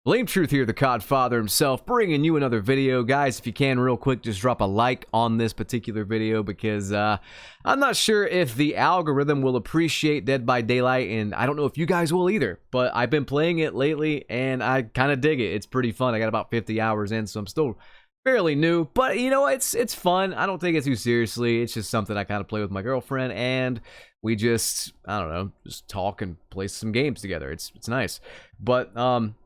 Blame Truth here, the Codfather himself, bringing you another video. Guys, if you can, real quick, just drop a like on this particular video because I'm not sure if the algorithm will appreciate Dead by Daylight, and I don't know if you guys will either, but I've been playing it lately, and I kind of dig it. It's pretty fun. I got about 50 hours in, so I'm still fairly new, but you know, it's fun. I don't take it too seriously. It's just something I kind of play with my girlfriend, and we just, I don't know, just talk and play some games together. It's nice. But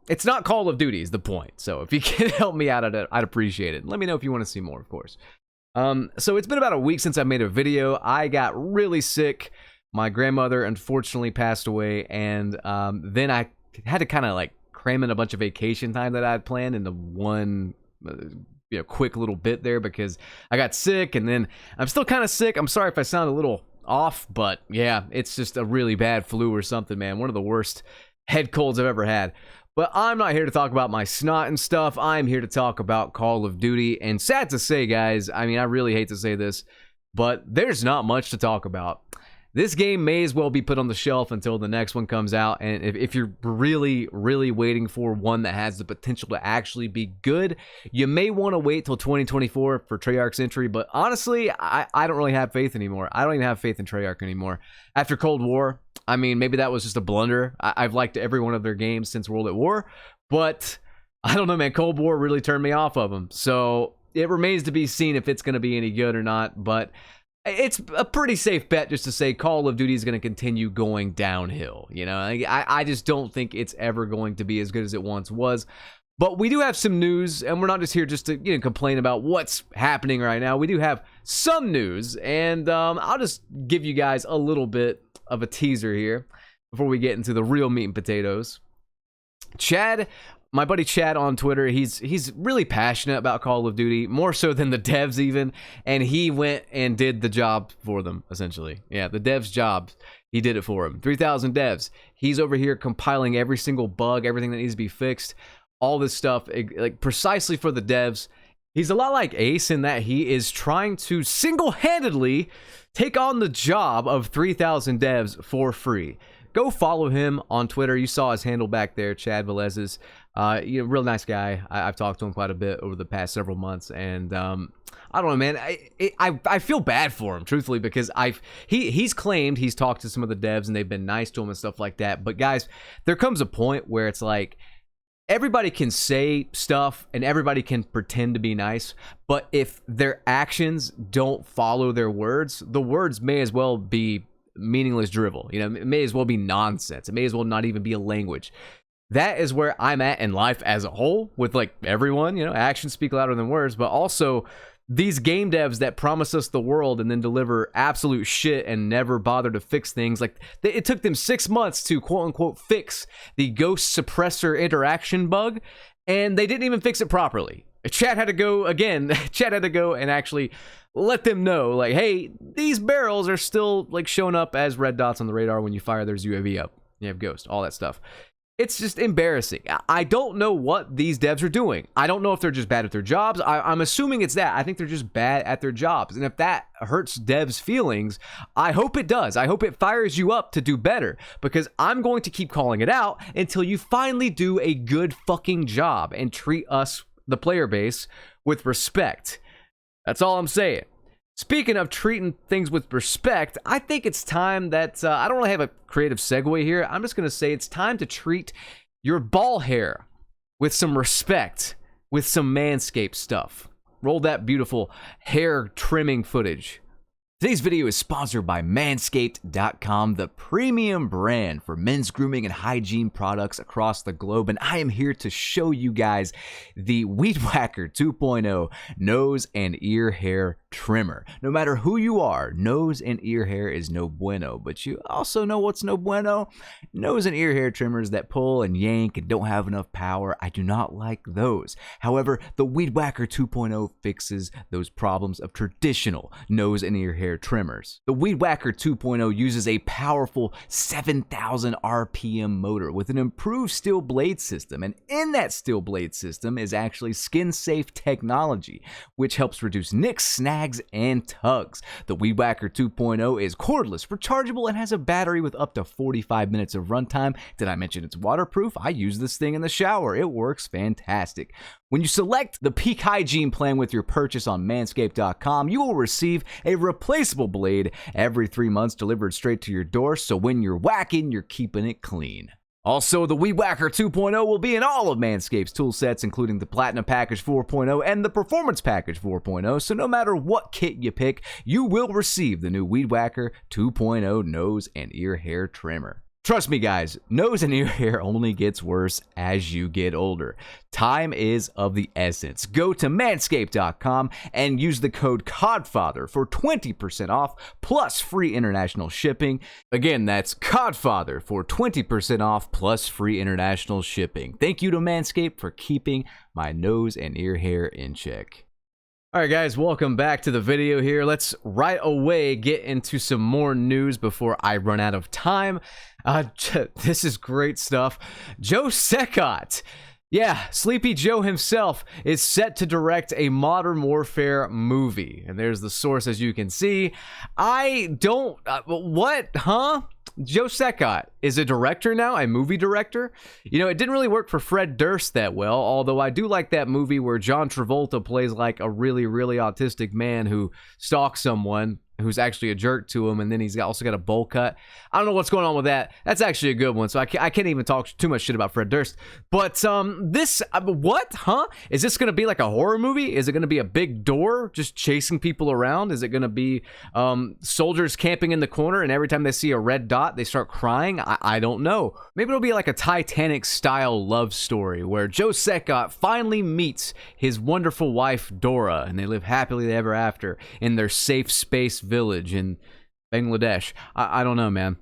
it's not Call of Duty is the point. So if you can help me out, I'd appreciate it. Let me know if you want to see more, of course. So it's been about a week since I made a video. I got really sick. My grandmother unfortunately passed away, and then I had to kind of like cram in a bunch of vacation time that I had planned into one quick little bit there because I got sick, and then I'm still kind of sick. I'm sorry if I sound a little off, but yeah, it's just a really bad flu or something, man. One of the worst head colds I've ever had. But I'm not here to talk about my snot and stuff. I'm here to talk about Call of Duty. And sad to say, guys, I mean, I really hate to say this, but there's not much to talk about. This game may as well be put on the shelf until the next one comes out. And if you're really, really waiting for one that has the potential to actually be good, you may want to wait till 2024 for Treyarch's entry. But honestly, I don't really have faith anymore. I don't even have faith in Treyarch anymore. After Cold War, I mean, maybe that was just a blunder. I've liked every one of their games since World at War. But I don't know, man. Cold War really turned me off of them. So it remains to be seen if it's going to be any good or not. But it's a pretty safe bet just to say Call of Duty is going to continue going downhill. You know, I just don't think it's ever going to be as good as it once was. But we do have some news, and we're not just here just to complain about what's happening right now. We do have some news, and I'll just give you guys a little bit of a teaser here before we get into the real meat and potatoes. Chad, my buddy Chad on Twitter, he's really passionate about Call of Duty, more so than the devs even, and he went and did the job for them, essentially. Yeah, the devs' job, he did it for him. 3,000 devs. He's over here compiling every single bug, everything that needs to be fixed, all this stuff, like precisely for the devs. He's a lot like Ace in that he is trying to single-handedly take on the job of 3,000 devs for free. Go follow him on Twitter. You saw his handle back there, Chad Velez's. Real nice guy. I've talked to him quite a bit over the past several months, and I don't know, man. I feel bad for him, truthfully, because he's claimed he's talked to some of the devs and they've been nice to him and stuff like that. But guys, there comes a point where it's like everybody can say stuff and everybody can pretend to be nice, but if their actions don't follow their words, the words may as well be meaningless drivel. You know, it may as well be nonsense. It may as well not even be a language. That is where I'm at in life as a whole with like everyone. Actions speak louder than words, but also these game devs that promise us the world and then deliver absolute shit and never bother to fix things. Like it took them 6 months to quote unquote fix the ghost suppressor interaction bug, and they didn't even fix it properly. Chad had to go again. Chad had to go and actually let them know, like, hey, these barrels are still like showing up as red dots on the radar when you fire their UAV up. You have ghost, all that stuff. It's just embarrassing. I don't know what these devs are doing. I don't know if they're just bad at their jobs. I'm assuming it's that. I think they're just bad at their jobs. And if that hurts devs' feelings, I hope it does. I hope it fires you up to do better, because I'm going to keep calling it out until you finally do a good fucking job and treat us, the player base, with respect. That's all I'm saying. Speaking of treating things with respect, I think it's time that, I don't really have a creative segue here. I'm just going to say it's time to treat your ball hair with some respect, with some Manscaped stuff. Roll that beautiful hair trimming footage. Today's video is sponsored by Manscaped.com, the premium brand for men's grooming and hygiene products across the globe. And I am here to show you guys the Weed Whacker 2.0 nose and ear hair trimmer. No matter who you are, nose and ear hair is no bueno. But you also know what's no bueno? Nose and ear hair trimmers that pull and yank and don't have enough power. I do not like those. However, the Weed Whacker 2.0 fixes those problems of traditional nose and ear hair trimmers. The Weed Whacker 2.0 uses a powerful 7,000 RPM motor with an improved steel blade system, and in that steel blade system is actually skin-safe technology, which helps reduce nicks, snags, drags, and tugs. The Weed Whacker 2.0 is cordless, rechargeable, and has a battery with up to 45 minutes of runtime. Did I mention it's waterproof? I use this thing in the shower. It works fantastic. When you select the Peak Hygiene plan with your purchase on Manscaped.com, you will receive a replaceable blade every 3 months delivered straight to your door, so when you're whacking, you're keeping it clean. Also, the Weed Whacker 2.0 will be in all of Manscaped's tool sets, including the Platinum Package 4.0 and the Performance Package 4.0, so no matter what kit you pick, you will receive the new Weed Whacker 2.0 nose and ear hair trimmer. Trust me, guys, nose and ear hair only gets worse as you get older. Time is of the essence. Go to manscaped.com and use the code CODFATHER for 20% off plus free international shipping. Again, that's CODFATHER for 20% off plus free international shipping. Thank you to Manscaped for keeping my nose and ear hair in check. Alright guys, welcome back to the video here. Let's right away get into some more news before I run out of time. This is great stuff. Joe Secott, yeah, Sleepy Joe himself, is set to direct a Modern Warfare movie. And there's the source, as you can see. What? Huh? Joe Secott is a director now, a movie director. You know, it didn't really work for Fred Durst that well, although I do like that movie where John Travolta plays like a really, really autistic man who stalks someone who's actually a jerk to him, and then he's also got a bowl cut. I don't know what's going on with that. That's actually a good one, so I can't even talk too much shit about Fred Durst. But what? Huh? Is this going to be like a horror movie? Is it going to be a big door just chasing people around? Is it going to be soldiers camping in the corner, and every time they see a red dot, they start crying? I don't know. Maybe it'll be like a Titanic-style love story where Joe Secott finally meets his wonderful wife, Dora, and they live happily ever after in their safe space village in Bangladesh. I don't know, man.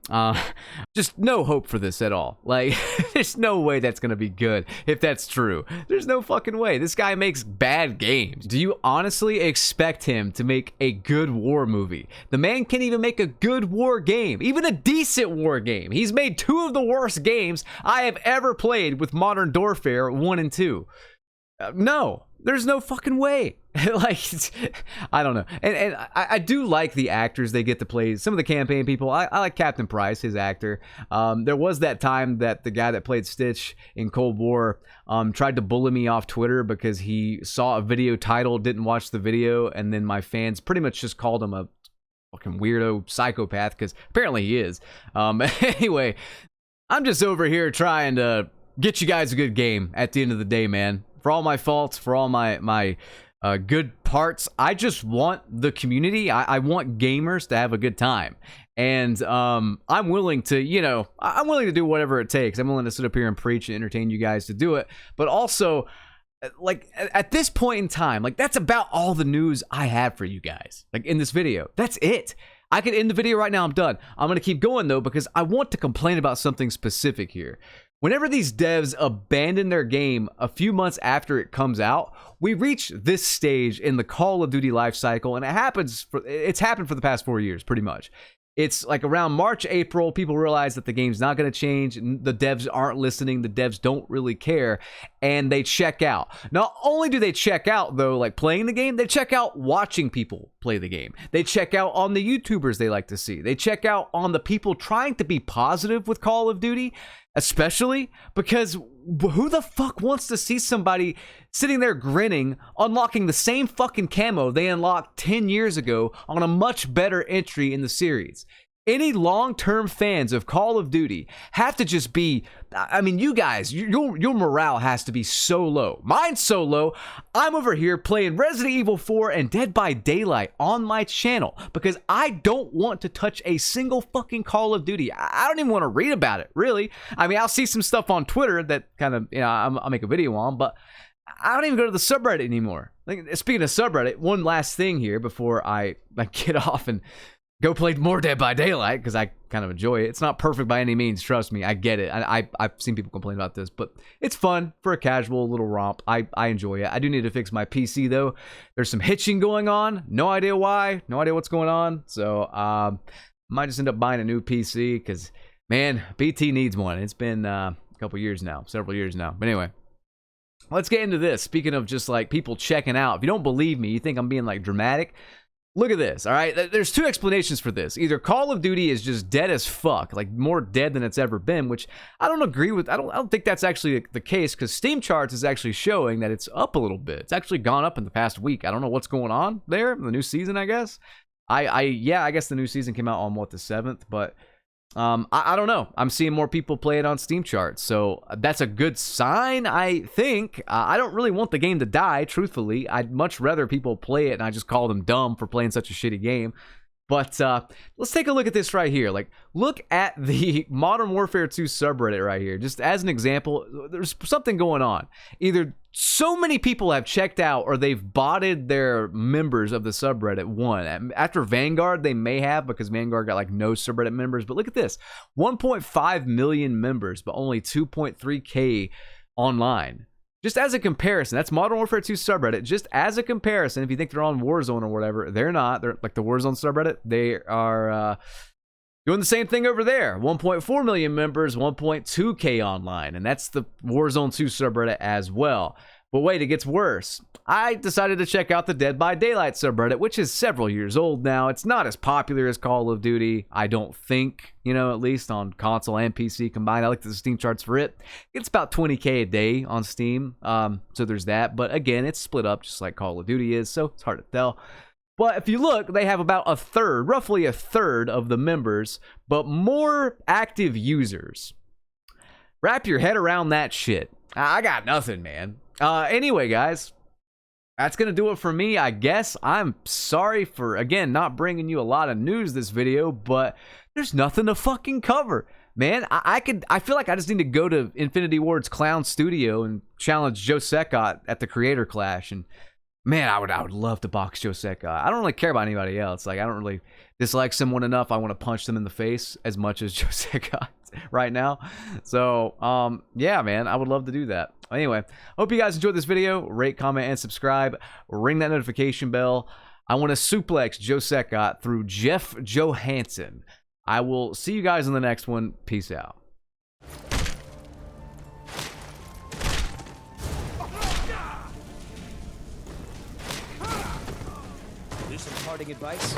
Just no hope for this at all. Like, there's no way that's gonna be good if that's true. There's no fucking way. This guy makes bad games. Do you honestly expect him to make a good war movie? The man can't even make a good war game, even a decent war game. He's made two of the worst games I have ever played with Modern Warfare 1 and 2. No, there's no fucking way. Like, I don't know. And I do like the actors they get to play. Some of the campaign people, I like Captain Price, his actor. There was that time that the guy that played Stitch in Cold War tried to bully me off Twitter because he saw a video title, didn't watch the video, and then my fans pretty much just called him a fucking weirdo psychopath, because apparently he is. Anyway, I'm just over here trying to get you guys a good game at the end of the day, man. For all my faults, for all my good parts, I just want the community. I want gamers to have a good time, and I'm willing to, I'm willing to do whatever it takes. I'm willing to sit up here and preach and entertain you guys to do it. But also, like, at this point in time, like, that's about all the news I have for you guys. Like, in this video, that's it. I could end the video right now. I'm done. I'm gonna keep going though, because I want to complain about something specific here. Whenever these devs abandon their game a few months after it comes out, we reach this stage in the Call of Duty life cycle, and it's happened for the past 4 years, pretty much. It's like around March, April, people realize that the game's not going to change, the devs aren't listening, the devs don't really care, and they check out. Not only do they check out, though, like playing the game, they check out watching people play the game. They check out on the YouTubers they like to see. They check out on the people trying to be positive with Call of Duty, especially because who the fuck wants to see somebody sitting there grinning, unlocking the same fucking camo they unlocked 10 years ago on a much better entry in the series? Any long-term fans of Call of Duty have to just be, I mean, you guys, your morale has to be so low. Mine's so low, I'm over here playing Resident Evil 4 and Dead by Daylight on my channel because I don't want to touch a single fucking Call of Duty. I don't even want to read about it, really. I mean, I'll see some stuff on Twitter that kind of, I'll make a video on, but I don't even go to the subreddit anymore. Like, speaking of subreddit, one last thing here before I get off and go play more Dead by Daylight, because I kind of enjoy it. It's not perfect by any means, trust me. I get it. I've seen people complain about this, but it's fun for a casual little romp. I enjoy it. I do need to fix my PC, though. There's some hitching going on. No idea why. No idea what's going on. So, might just end up buying a new PC, because, man, BT needs one. It's been a couple years now. Several years now. But anyway, let's get into this. Speaking of just, like, people checking out. If you don't believe me, you think I'm being, like, dramatic, Look at this, all right? There's two explanations for this. Either Call of Duty is just dead as fuck, like more dead than it's ever been, which I don't agree with. I don't think that's actually the case, because Steam charts is actually showing that it's up a little bit. It's actually gone up in the past week. I don't know what's going on there. The new season, I guess. I guess the new season came out on what, the 7th, but I don't know. I'm seeing more people play it on Steam charts, so that's a good sign, I think. I don't really want the game to die, truthfully. I'd much rather people play it and I just call them dumb for playing such a shitty game. But let's take a look at this right here. Like, look at the Modern Warfare 2 subreddit right here. Just as an example, there's something going on. Either so many people have checked out or they've botted their members of the subreddit. One, after Vanguard, they may have, because Vanguard got like no subreddit members. But look at this, 1.5 million members, but only 2.3K online. Just as a comparison, that's Modern Warfare 2 subreddit. Just as a comparison, if you think they're on Warzone or whatever, they're not. They're like the Warzone subreddit. They are doing the same thing over there. 1.4 million members, 1.2K online. And that's the Warzone 2 subreddit as well. But wait, it gets worse. I decided to check out the Dead by Daylight subreddit, which is several years old now. It's not as popular as Call of Duty, I don't think, you know, at least on console and PC combined. I like the Steam charts for it. It's about 20K a day on Steam, so there's that. But again, it's split up just like Call of Duty is, so it's hard to tell. But if you look, they have about a third, roughly a third of the members, but more active users. Wrap your head around that shit. I got nothing, man. Anyway, guys, that's going to do it for me, I guess. I'm sorry for, again, not bringing you a lot of news this video, but there's nothing to fucking cover. Man, I feel like I just need to go to Infinity Ward's Clown Studio and challenge Joe Secott at the Creator Clash. And man, I would love to box Joe Secott. I don't really care about anybody else. Like, I don't really dislike someone enough. I want to punch them in the face as much as Joe Secott right now. So, yeah, man, I would love to do that. Anyway, hope you guys enjoyed this video. Rate, comment, and subscribe. Ring that notification bell. I want to suplex Joe Secott through Jeff Johansson. I will see you guys in the next one. Peace out. Here's some parting advice.